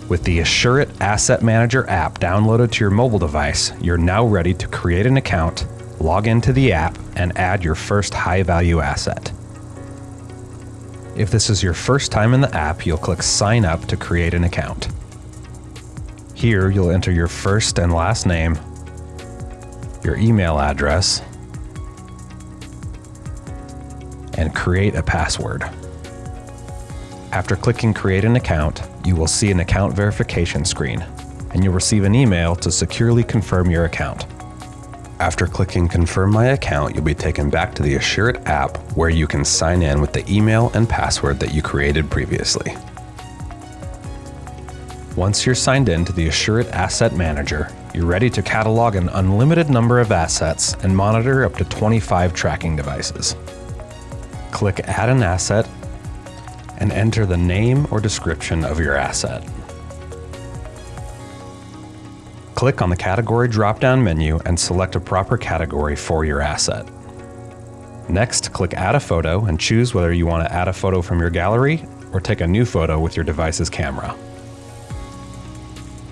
With the ASSURiOT Asset Manager app downloaded to your mobile device, you're now ready to create an account, log into the app, and add your first high-value asset. If this is your first time in the app, you'll click Sign Up to create an account. Here, you'll enter your first and last name, your email address, and create a password. After clicking Create an Account, you will see an account verification screen, and you'll receive an email to securely confirm your account. After clicking Confirm My Account, you'll be taken back to the ASSURiOT app where you can sign in with the email and password that you created previously. Once you're signed in to the ASSURiOT Asset Manager, you're ready to catalog an unlimited number of assets and monitor up to 25 tracking devices. Click Add an Asset and enter the name or description of your asset. Click on the Category drop-down menu and select a proper category for your asset. Next, click Add a Photo and choose whether you want to add a photo from your gallery or take a new photo with your device's camera.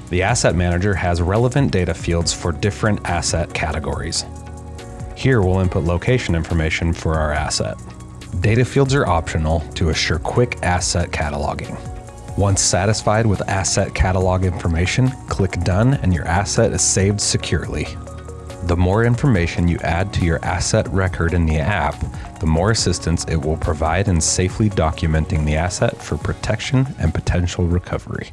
The Asset Manager has relevant data fields for different asset categories. Here we'll input location information for our asset. Data fields are optional to assure quick asset cataloging. Once satisfied with asset catalog information, click Done and your asset is saved securely. The more information you add to your asset record in the app, the more assistance it will provide in safely documenting the asset for protection and potential recovery.